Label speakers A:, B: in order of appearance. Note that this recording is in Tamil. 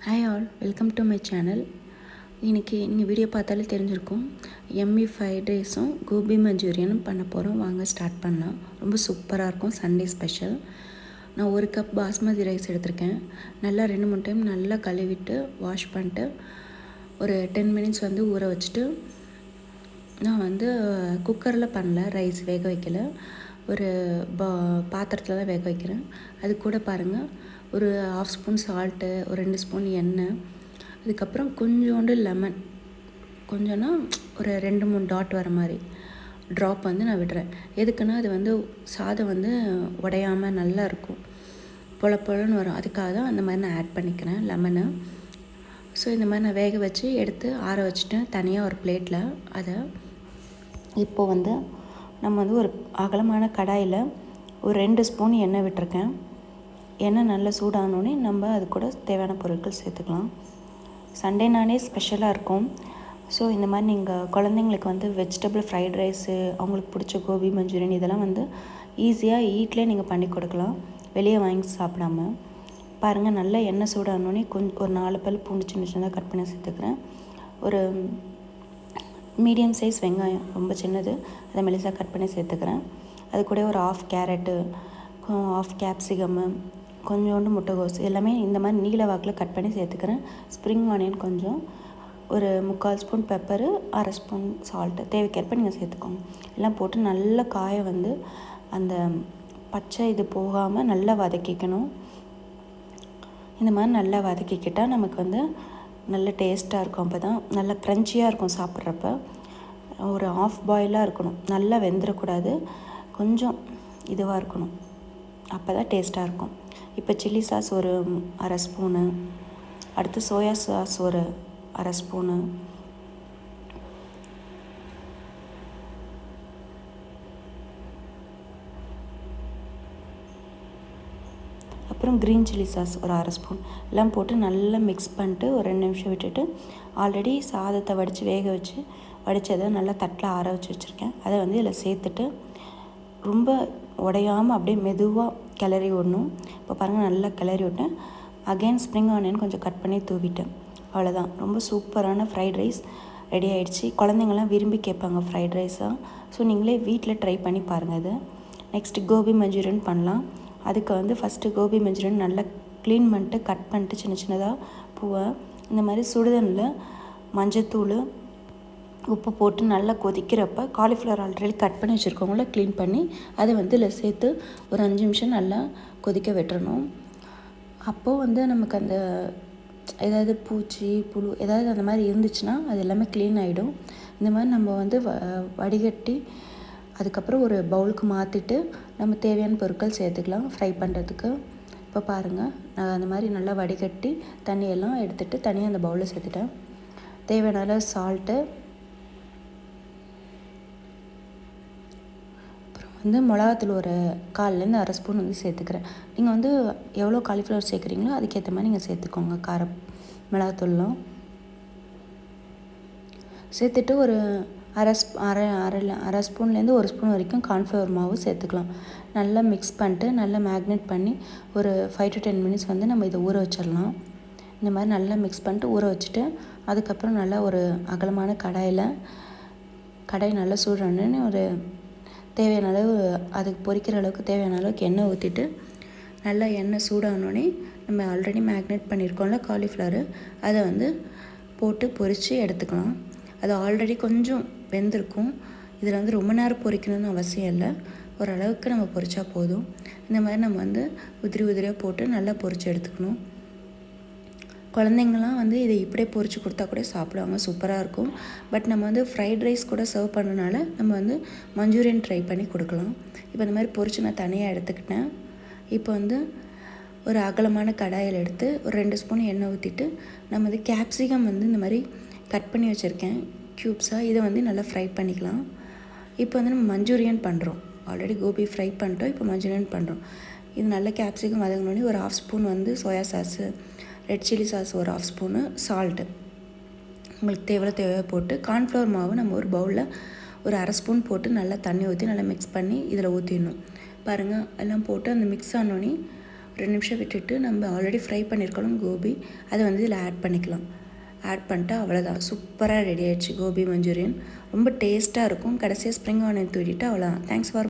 A: Hi all, welcome to my channel. இன்றைக்கி நீங்கள் வீடியோ பார்த்தாலே தெரிஞ்சிருக்கும். எம்மி ஃப்ரைட் ரைஸும் கோபி மஞ்சூரியனும் பண்ண போகிறோம். வாங்க ஸ்டார்ட் பண்ணலாம். ரொம்ப சூப்பராக இருக்கும். Sunday special. நான் 1 கப் பாஸ்மதி ரைஸ் எடுத்திருக்கேன். நல்லா 2-3 டைம் நல்லா கழுவிட்டு வாஷ் பண்ணிட்டு ஒரு 10 மினிட்ஸ் ஊற வச்சுட்டு, நான் குக்கரில் பண்ணல, ரைஸ் வேக வைக்கல, ஒரு பாத்திரத்தில் தான் வேக வைக்கிறேன். அது கூட பாருங்கள், ஒரு 1/2 ஸ்பூன் சால்ட்டு, ஒரு 2 ஸ்பூன் எண்ணெய், அதுக்கப்புறம் கொஞ்சோண்டு லெமன், கொஞ்சம்னா ஒரு 2-3 டாட் வர மாதிரி ட்ராப் நான் விடுறேன். எதுக்குன்னா அது சாதம் உடையாமல் நல்லா இருக்கும், பொல பொலன்னு வரும். அதுக்காக தான் அந்த மாதிரி நான் ஆட் பண்ணிக்கிறேன் லெமனு. ஸோ இந்த மாதிரி நான் வேக வச்சு எடுத்து ஆற வச்சுட்டேன் தனியாக ஒரு பிளேட்டில். அதை இப்போது நம்ம ஒரு அகலமான கடாயில் ஒரு 2 ஸ்பூன் எண்ணெய் விட்டுருக்கேன். எண்ணெய் நல்லா சூடானோடனே நம்ம அது கூட தேவையான பொருட்கள் சேர்த்துக்கலாம். சண்டே நானே ஸ்பெஷலாக இருக்கும். ஸோ இந்த மாதிரி நீங்கள் குழந்தைங்களுக்கு வெஜிடபிள் ஃப்ரைட் ரைஸு, அவங்களுக்கு பிடிச்ச கோபி மஞ்சூரியன், இதெல்லாம் ஈஸியாக வீட்டிலே நீங்கள் பண்ணி கொடுக்கலாம், வெளியே வாங்கி சாப்பிடாம. பாருங்கள், நல்லா எண்ணெய் சூடானோடனே ஒரு 4 பல் பூண்டு சின்ன சின்னதாக கட் பண்ணி சேர்த்துக்கிறேன். ஒரு மீடியம் சைஸ் வெங்காயம், ரொம்ப சின்னது, அதை மெலிசாக கட் பண்ணி சேர்த்துக்கிறேன். அது கூட ஒரு 1/2 கேரட்டு, 1/2 கேப்சிகம்மு, கொஞ்சோண்டு முட்டைகோஸ், எல்லாமே இந்த மாதிரி நீல வாக்கில் கட் பண்ணி சேர்த்துக்கிறேன். ஸ்ப்ரிங் ஆனியன் கொஞ்சம், ஒரு 3/4 ஸ்பூன் பெப்பரு, 1/2 ஸ்பூன் சால்ட்டு, தேவைக்கேற்ப நீங்கள் சேர்த்துக்கோங்க. எல்லாம் போட்டு நல்லா காய அந்த பச்சை இது போகாமல் நல்லா வதக்கிக்கணும். இந்த மாதிரி நல்லா வதக்கிக்கிட்டால் நமக்கு நல்ல டேஸ்ட்டாக இருக்கும். அப்போ தான் நல்லா க்ரன்ச்சியாக இருக்கும் சாப்பிட்றப்ப. ஒரு 1/2 பாயிலாக இருக்கணும், நல்லா வெந்துடக்கூடாது, கொஞ்சம் இதுவாக இருக்கணும், அப்போ தான் டேஸ்ட்டாக இருக்கும். இப்போ சில்லி சாஸ் ஒரு 1/2 ஸ்பூனு, அடுத்து சோயா சாஸ் ஒரு 1/2 ஸ்பூனு, அப்புறம் க்ரீன் சில்லி சாஸ் ஒரு 1/2 ஸ்பூன் எல்லாம் போட்டு நல்லா மிக்ஸ் பண்ணிட்டு ஒரு 2 நிமிஷம் விட்டுட்டு, ஆல்ரெடி சாதத்தை வடித்ததை நல்லா தட்டில் ஆற வச்சுருக்கேன். அதை இதில் சேர்த்துட்டு ரொம்ப உடையாமல் அப்படியே மெதுவாக கிளறி விடணும். இப்போ பாருங்கள், நல்லா கிளறி விட்டேன். அகைன் ஸ்ப்ரிங் ஆனியன் கொஞ்சம் கட் பண்ணி தூவிட்டேன். அவ்வளோதான், ரொம்ப சூப்பரான ஃப்ரைட் ரைஸ் ரெடி ஆகிடுச்சு. குழந்தைங்கள்லாம் விரும்பி கேட்பாங்க ஃப்ரைட் ரைஸாக. ஸோ நீங்களே வீட்டில் ட்ரை பண்ணி பாருங்கள். அது நெக்ஸ்ட்டு கோபி மஞ்சூரியன் பண்ணலாம். அதுக்கு ஃபஸ்ட்டு கோபி மஞ்சூரியன் நல்லா க்ளீன் பண்ணிட்டு கட் பண்ணிட்டு சின்ன சின்னதாக பூவை இந்த மாதிரி சுடுதண்ணில் மஞ்சத்தூள், உப்பு போட்டு நல்லா கொதிக்கிறப்ப காலிஃப்ளவர் ஆல்ரெடி கட் பண்ணி வச்சுருக்கவங்கள க்ளீன் பண்ணி அதை இதில் சேர்த்து ஒரு 5 நிமிஷம் நல்லா கொதிக்க விட்டுறணும். அப்போது நமக்கு அந்த ஏதாவது பூச்சி புழு ஏதாவது அந்த மாதிரி இருந்துச்சுன்னா அது எல்லாமே க்ளீன் ஆகிடும். இந்த மாதிரி நம்ம வடிகட்டி அதுக்கப்புறம் ஒரு பவுலுக்கு மாற்றிட்டு நம்ம தேவையான பொருட்கள் சேர்த்துக்கலாம் ஃப்ரை பண்ணுறதுக்கு. இப்போ பாருங்கள், நான் அந்த மாதிரி நல்லா வடிகட்டி தண்ணியெல்லாம் எடுத்துகிட்டு தனியாக அந்த பவுலில் சேர்த்துட்டேன். தேவையான அளவு சால்ட்டு, மிளகாத்தூள் ஒரு 1/4லேருந்து 1/2 ஸ்பூன் சேர்த்துக்கிறேன். நீங்கள் எவ்வளோ காலிஃப்ளவர் சேர்க்குறீங்களோ அதுக்கேற்ற மாதிரி நீங்கள் சேர்த்துக்கோங்க. மிளகாத்தூள்லாம் சேர்த்துட்டு ஒரு அரை ஸ்பூன்லேருந்து 1 ஸ்பூன் வரைக்கும் கார்ன்ஃப்ளவர் மாவு சேர்த்துக்கலாம். நல்லா மிக்ஸ் பண்ணிட்டு நல்லா மேக்னேட் பண்ணி ஒரு 5 to 10 மினிட்ஸ் நம்ம இதை ஊற வச்சிடலாம். இந்த மாதிரி நல்லா மிக்ஸ் பண்ணிட்டு ஊற வச்சுட்டு, அதுக்கப்புறம் நல்லா ஒரு அகலமான கடாய் நல்லா சூடானோடனே ஒரு தேவையான அளவு, அதுக்கு பொரிக்கிற அளவுக்கு தேவையான அளவுக்கு எண்ணெய் ஊற்றிட்டு, நல்லா எண்ணெய் சூடானோடனே நம்ம ஆல்ரெடி மேக்னேட் பண்ணியிருக்கோம்ல காலிஃப்ளவர், அதை போட்டு பொரித்து எடுத்துக்கலாம். அது ஆல்ரெடி கொஞ்சம் வெந்திருக்கும். இதில் ரொம்ப நேரம் பொரிக்கணும்னு அவசியம் இல்லை, ஓரளவுக்கு நம்ம பொரிச்சா போதும். இந்த மாதிரி நம்ம உதிரி உதிரியாக போட்டு நல்லா பொரித்து எடுத்துக்கணும். குழந்தைங்களாம் இதை இப்படியே பொரித்து கொடுத்தா கூட சாப்பிடுவாங்க, சூப்பராக இருக்கும். பட் நம்ம ஃப்ரைட் ரைஸ் கூட சர்வ் பண்ணுறதுனால நம்ம மஞ்சூரியன் ட்ரை பண்ணி கொடுக்கலாம். இப்போ இந்த மாதிரி பொரித்து நான் தனியாக எடுத்துக்கிட்டேன். இப்போ ஒரு அகலமான கடாயில் எடுத்து ஒரு 2 ஸ்பூன் எண்ணெய் ஊற்றிட்டு, நம்ம கேப்சிகம் இந்த மாதிரி கட் பண்ணி வச்சுருக்கேன் க்யூப்ஸாக, இதை நல்லா ஃப்ரை பண்ணிக்கலாம். இப்போ நம்ம மஞ்சூரியன் பண்ணுறோம். ஆல்ரெடி கோபி ஃப்ரை பண்ணிட்டோம், இப்போ மஞ்சூரியன் பண்ணுறோம். இது நல்லா கேப்சிகம் வதங்கினோடனே ஒரு 1/2 spoon soya sauce, red chilli sauce ஒரு 1/2 ஸ்பூனு, சால்ட்டு உங்களுக்கு தேவையோ போட்டு, கார்ன்ஃப்ளவர் மாவு நம்ம ஒரு பவுலில் ஒரு 1/2 ஸ்பூன் போட்டு நல்லா தண்ணி ஊற்றி நல்லா மிக்ஸ் பண்ணி இதில் ஊற்றிடணும். பாருங்கள், எல்லாம் போட்டு அந்த மிக்ஸ் ஆனோடனே 2 நிமிஷம் விட்டுட்டு நம்ம ஆல்ரெடி ஃப்ரை பண்ணியிருக்கணும் கோபி, அதை வந்து இதில் ஆட் பண்ணிக்கலாம். ஆட் பண்ணிட்டா அவ்வளோதான், சூப்பராக ரெடி ஆகிடுச்சு கோபி மஞ்சூரியன். ரொம்ப டேஸ்ட்டாக இருக்கும். கடைசியாக ஸ்ப்ரிங் ஆனியன் தூவிட்டு அவ்வளோதான். Thanks for